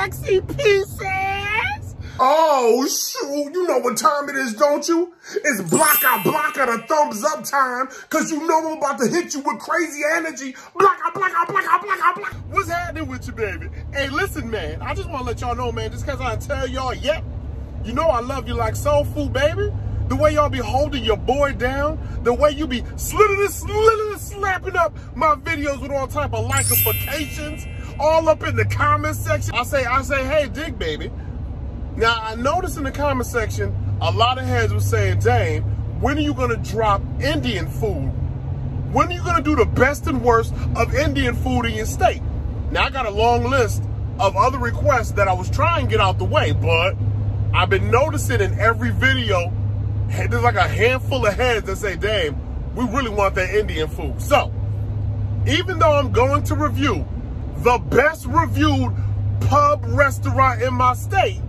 sexy pieces. Oh, shoot. You know what time it is, don't you? It's blocka the thumbs up time, because you know I'm about to hit you with crazy energy. Blocka. What's happening with you, baby? Hey, listen, man. I just want to let y'all know, man, just because I tell y'all, yep, you know I love you like soul food, baby. The way y'all be holding your boy down, the way you be slapping up my videos with all type of likeifications, all up in the comment section. I say, hey, dig, baby. Now, I noticed in the comment section, a lot of heads were saying, Daym, when are you gonna drop Indian food? When are you gonna do the best and worst of Indian food in your state? Now, I got a long list of other requests that I was trying to get out the way, but I've been noticing in every video, there's like a handful of heads that say, Daym, we really want that Indian food. So, even though I'm going to review the best reviewed pub restaurant in my state,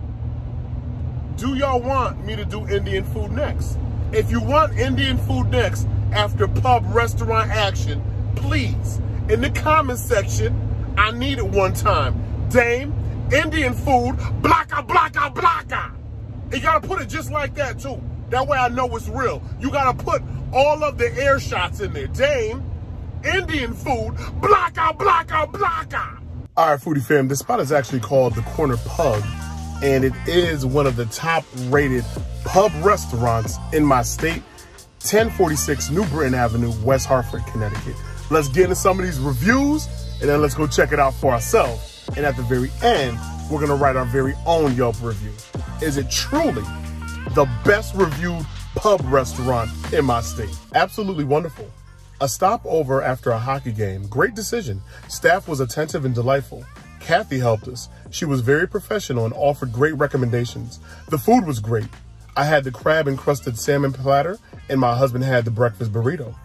do y'all want me to do Indian food next? If you want Indian food next after pub restaurant action, please, in the comment section, I need it one time. Daym, Indian food, blocka. You gotta put it just like that too. That way I know it's real. You gotta put all of the air shots in there. Daym, Indian food, blocka. All right, foodie fam, this spot is actually called the Corner Pub, and it is one of the top rated pub restaurants in my state, 1046 New Britain Avenue, West Hartford, Connecticut. Let's get into some of these reviews, and then let's go check it out for ourselves. And at the very end, we're gonna write our very own Yelp review. Is it truly the best reviewed pub restaurant in my state? Absolutely wonderful. A stopover after a hockey game. Great decision. Staff was attentive and delightful. Kathy helped us. She was very professional and offered great recommendations. The food was great. I had the crab-encrusted salmon platter, and my husband had the breakfast burrito.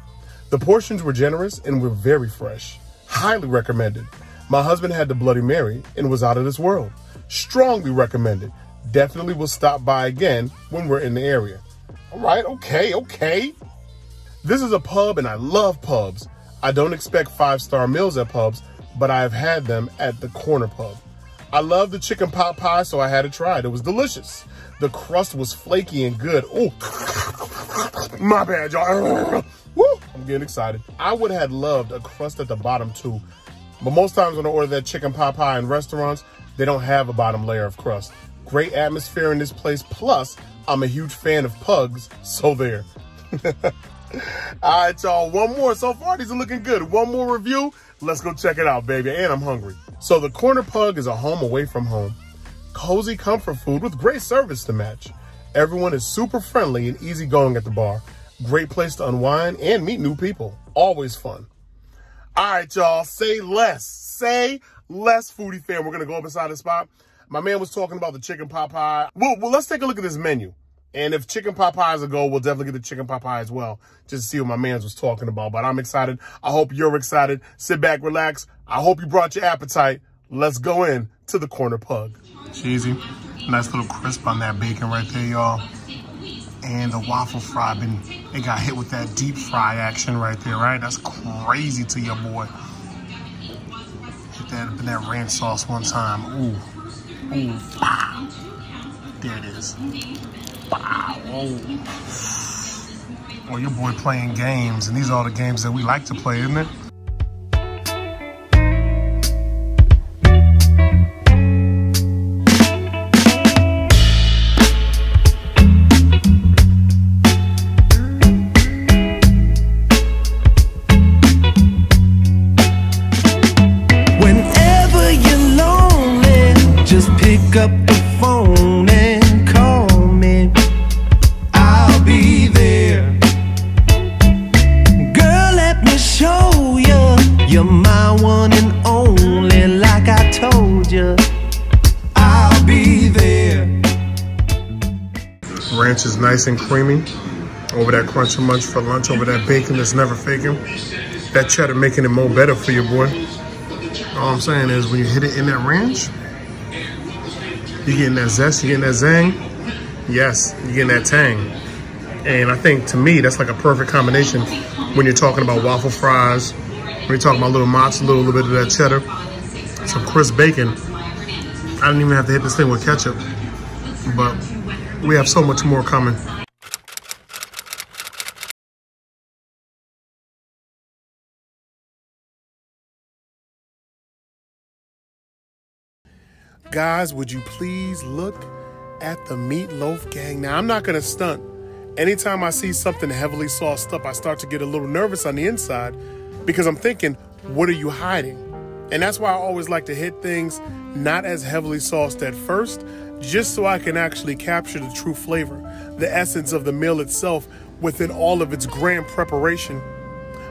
The portions were generous and were very fresh. Highly recommended. My husband had the Bloody Mary and was out of this world. Strongly recommended. Definitely will stop by again when we're in the area. All right, okay. This is a pub and I love pubs. I don't expect 5-star meals at pubs, but I have had them at the Corner Pub. I love the chicken pot pie, so I had to try it. It was delicious. The crust was flaky and good. Oh, my bad, y'all. Woo, I'm getting excited. I would have loved a crust at the bottom too, but most times when I order that chicken pot pie in restaurants, they don't have a bottom layer of crust. Great atmosphere in this place, plus I'm a huge fan of pugs, so there. All right, y'all, one more. So far, these are looking good. One more review. Let's go check it out, baby, and I'm hungry. So the Corner Pub is a home away from home. Cozy comfort food with great service to match. Everyone is super friendly and easygoing at the bar. Great place to unwind and meet new people. Always fun. All right, y'all, say less. Say less, foodie fam. We're going to go up inside the spot. My man was talking about the chicken pot pie. Well, let's take a look at this menu. And if chicken pot pie is a go, we'll definitely get the chicken pot pie as well, just to see what my man was talking about. But I'm excited. I hope you're excited. Sit back, relax. I hope you brought your appetite. Let's go in to the Corner Pub. Cheesy. Nice little crisp on that bacon right there, y'all. And the waffle fry, it got hit with that deep fry action right there, right? That's crazy to your boy. Hit that up in that ranch sauce one time. Ooh. Ooh. Wow. There it is. Wow. Oh, your boy playing games, and these are all the games that we like to play, isn't it? Whenever you're lonely, just pick up the phone and call me. I'll be there. Girl, let me show you. You're my one and only, like I told you. I'll be there. Ranch is nice and creamy. Over that crunchy munch for lunch. Over that bacon that's never faking. That cheddar making it more better for you, boy. All I'm saying is when you hit it in that ranch, you're getting that zest, you're getting that zang. Yes, you're getting that tang. And I think, to me, that's like a perfect combination when you're talking about waffle fries, when you're talking about little mozzarella, a little bit of that cheddar, some crisp bacon. I didn't even have to hit this thing with ketchup, but we have so much more coming. Guys, would you please look at the meatloaf gang? Now, I'm not going to stunt. Anytime I see something heavily sauced up, I start to get a little nervous on the inside because I'm thinking, what are you hiding? And that's why I always like to hit things not as heavily sauced at first, just so I can actually capture the true flavor, the essence of the meal itself within all of its grand preparation.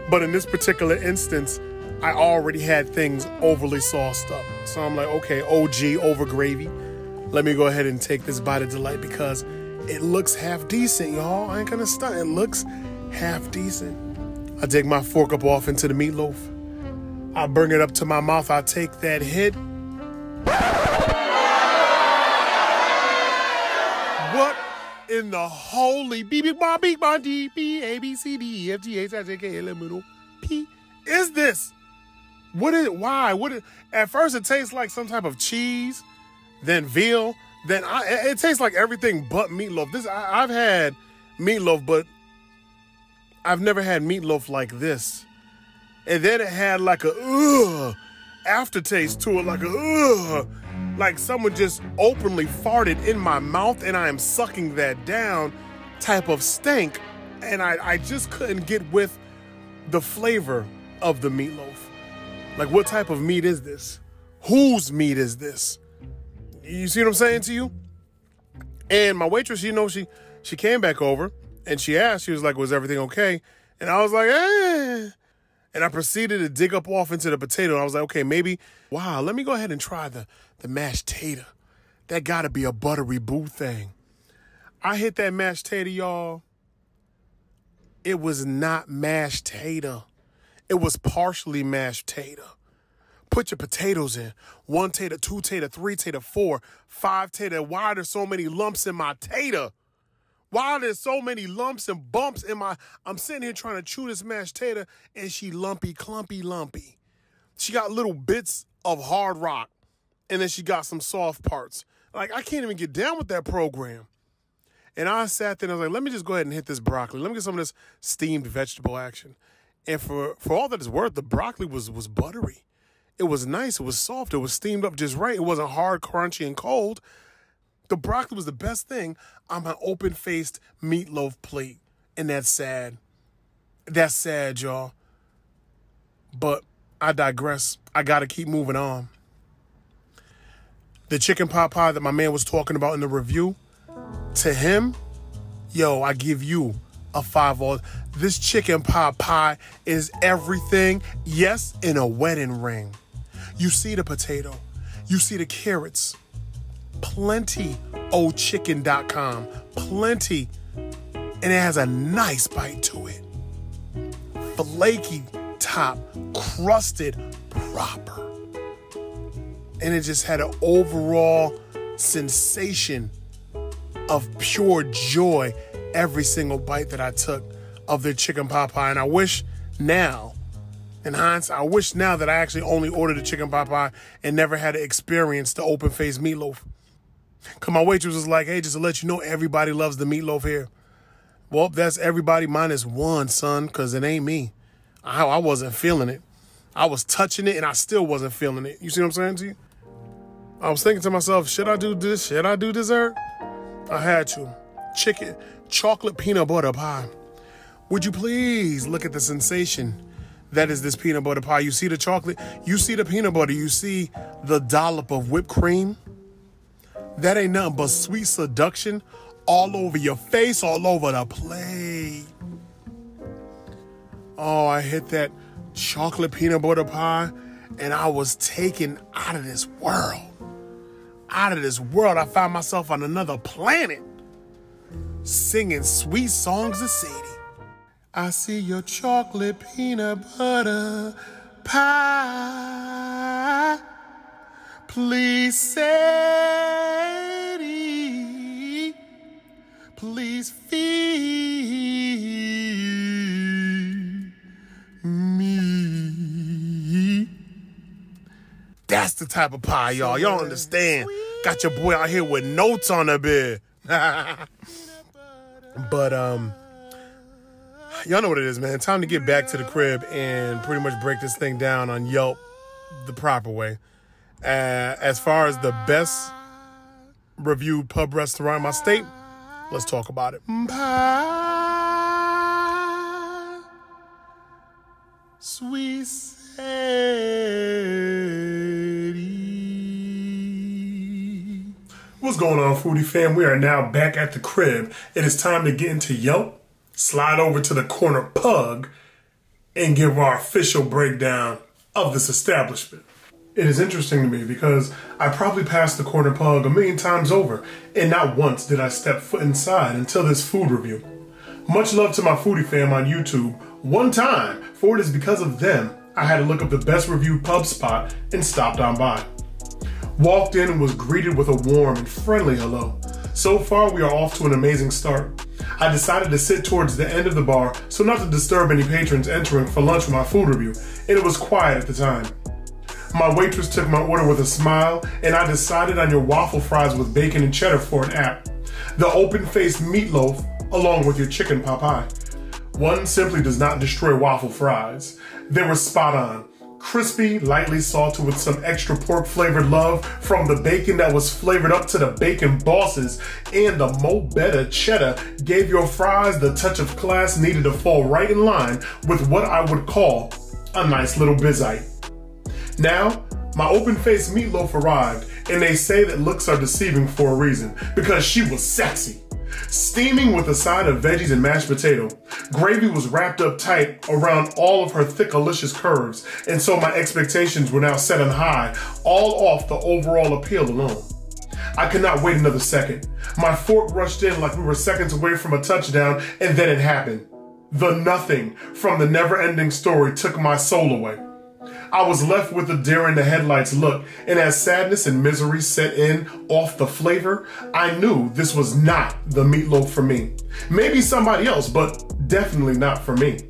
But in this particular instance, I already had things overly sauced up. So I'm like, okay, OG over gravy. Let me go ahead and take this bite of delight because it looks half decent, y'all. I ain't gonna stunt. It looks half decent. I take my fork up off into the meatloaf. I bring it up to my mouth. I take that hit. What in the holy B B D B A B C D E F G H I J K L M N O P is this? What is it? Why? At first it tastes like some type of cheese, then veal, then it tastes like everything but meatloaf. I've had meatloaf, but I've never had meatloaf like this. And then it had like a aftertaste to it, like someone just openly farted in my mouth and I am sucking that down type of stank. And I just couldn't get with the flavor of the meatloaf. Like, what type of meat is this? Whose meat is this? You see what I'm saying to you? And my waitress, you know, she came back over and she asked, she was like, was everything okay? And I was like, eh. And I proceeded to dig up off into the potato. And I was like, okay, maybe, wow, let me go ahead and try the mashed tater. That gotta be a buttery boo thing. I hit that mashed tater, y'all. It was not mashed tater. It was partially mashed tater. Put your potatoes in. 1 tater, 2 tater, 3 tater, 4, 5 tater. Why are there so many lumps in my tater? Why are there so many lumps and bumps in my... I'm sitting here trying to chew this mashed tater, and she lumpy, clumpy, lumpy. She got little bits of hard rock, and then she got some soft parts. Like, I can't even get down with that program. And I sat there and I was like, let me just go ahead and hit this broccoli. Let me get some of this steamed vegetable action. And for all that it's worth, the broccoli was buttery. It was nice. It was soft. It was steamed up just right. It wasn't hard, crunchy, and cold. The broccoli was the best thing on my open-faced meatloaf plate. And that's sad. That's sad, y'all. But I digress. I got to keep moving on. The chicken pot pie that my man was talking about in the review, to him, yo, I give you a 5 all. This chicken pot pie is everything, yes, in a wedding ring. You see the potato. You see the carrots. Plenty ochicken.com. Plenty. And it has a nice bite to it. Flaky top, crusted proper. And it just had an overall sensation of pure joy every single bite that I took of their chicken pot pie. And I wish now, in hindsight, I wish now that I actually only ordered the chicken pot pie and never had to experience the open-faced meatloaf. Because my waitress was like, hey, just to let you know, everybody loves the meatloaf here. Well, that's everybody minus one, son, because it ain't me. I wasn't feeling it. I was touching it, and I still wasn't feeling it. You see what I'm saying to you? I was thinking to myself, should I do this? Should I do dessert? I had to. Chicken, chocolate peanut butter pie. Would you please look at the sensation that is this peanut butter pie? You see the chocolate, you see the peanut butter, you see the dollop of whipped cream. That ain't nothing but sweet seduction all over your face, all over the plate. Oh, I hit that chocolate peanut butter pie and I was taken out of this world. Out of this world. I found myself on another planet singing sweet songs of Sadie. I see your chocolate peanut butter pie. Please, Sadie, please feed me. That's the type of pie, y'all. Y'all understand. Got your boy out here with notes on the bed. But, y'all know what it is, man. Time to get back to the crib and pretty much break this thing down on Yelp the proper way. As far as the best reviewed pub restaurant in my state, let's talk about it. Pie, sweet Sadie. What's going on, foodie fam? We are now back at the crib. It is time to get into Yelp, slide over to the corner pug, and give our official breakdown of this establishment. It is interesting to me because I probably passed the corner pug a million times over, and not once did I step foot inside until this food review. Much love to my foodie fam on YouTube. One time, for it is because of them, I had to look up the best reviewed pub spot and stopped on by. Walked in and was greeted with a warm and friendly hello. So far, we are off to an amazing start. I decided to sit towards the end of the bar so not to disturb any patrons entering for lunch with my food review, and it was quiet at the time. My waitress took my order with a smile, and I decided on your waffle fries with bacon and cheddar for an app. The open-faced meatloaf, along with your chicken pot pie. One simply does not destroy waffle fries. They were spot on. Crispy, lightly salted with some extra pork-flavored love from the bacon that was flavored up to the bacon bosses, and the Mo Better cheddar gave your fries the touch of class needed to fall right in line with what I would call a nice little bizite. Now, my open-faced meatloaf arrived, and they say that looks are deceiving for a reason, because she was sexy. Steaming with a side of veggies and mashed potato, gravy was wrapped up tight around all of her thick, delicious curves, and so my expectations were now set on high, all off the overall appeal alone. I could not wait another second. My fork rushed in like we were seconds away from a touchdown, and then it happened. The nothing from the never-ending story took my soul away. I was left with a deer-in-the-headlights look, and as sadness and misery set in off the flavor, I knew this was not the meatloaf for me. Maybe somebody else, but definitely not for me.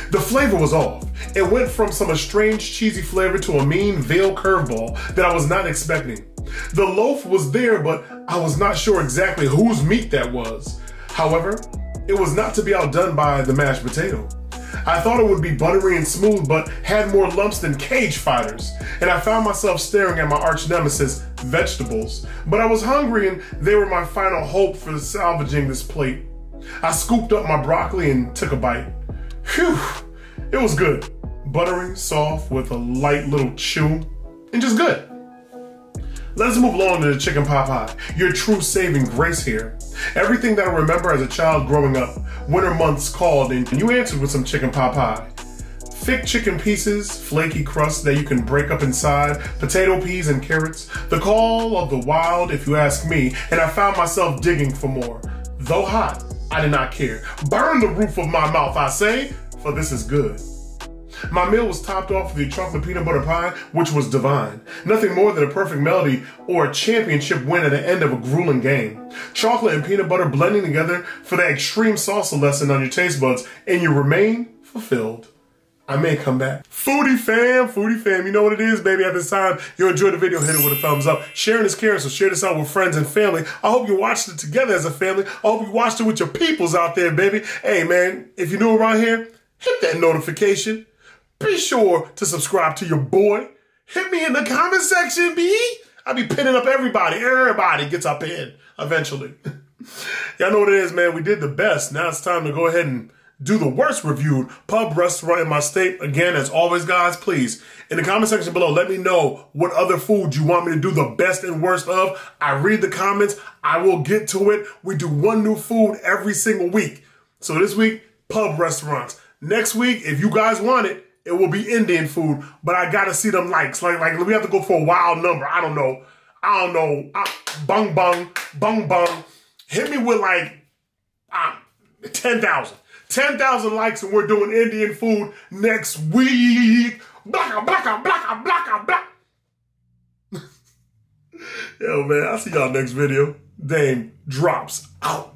The flavor was off. It went from some estranged cheesy flavor to a mean veal curveball that I was not expecting. The loaf was there, but I was not sure exactly whose meat that was. However, it was not to be outdone by the mashed potato. I thought it would be buttery and smooth, but had more lumps than cage fighters. And I found myself staring at my arch nemesis, vegetables. But I was hungry, and they were my final hope for salvaging this plate. I scooped up my broccoli and took a bite. Phew, it was good. Buttery, soft, with a light little chew, and just good. Let's move along to the chicken pot pie, your true saving grace here. Everything that I remember as a child growing up, winter months called and you answered with some chicken pot pie. Thick chicken pieces, flaky crust that you can break up inside, potato peas and carrots. The call of the wild, if you ask me, and I found myself digging for more. Though hot, I did not care. Burn the roof of my mouth, I say, for this is good. My meal was topped off with the chocolate peanut butter pie, which was divine. Nothing more than a perfect melody or a championship win at the end of a grueling game. Chocolate and peanut butter blending together for that extreme salsa lesson on your taste buds, and you remain fulfilled. I may come back. Foodie fam, you know what it is, baby. At this time, you enjoyed the video, hit it with a thumbs up. Sharing is caring, so share this out with friends and family. I hope you watched it together as a family. I hope you watched it with your peoples out there, baby. Hey, man, if you're new around here, hit that notification. Be sure to subscribe to your boy. Hit me in the comment section, B. I'll be pinning up everybody. Everybody gets up in eventually. Y'all know what it is, man. We did the best. Now it's time to go ahead and do the worst reviewed pub restaurant in my state. Again, as always, guys, please, in the comment section below, let me know what other food you want me to do the best and worst of. I read the comments. I will get to it. We do one new food every single week. So this week, pub restaurants. Next week, if you guys want it, it will be Indian food, but I gotta see them likes. Like we have to go for a wild number. I don't know. Bung bung, bung bung. Hit me with like 10,000. 10,000 likes and we're doing Indian food next week. Blacka, blacka, blacka, blacka, black. Yo, man, I'll see y'all next video. Daym drops out.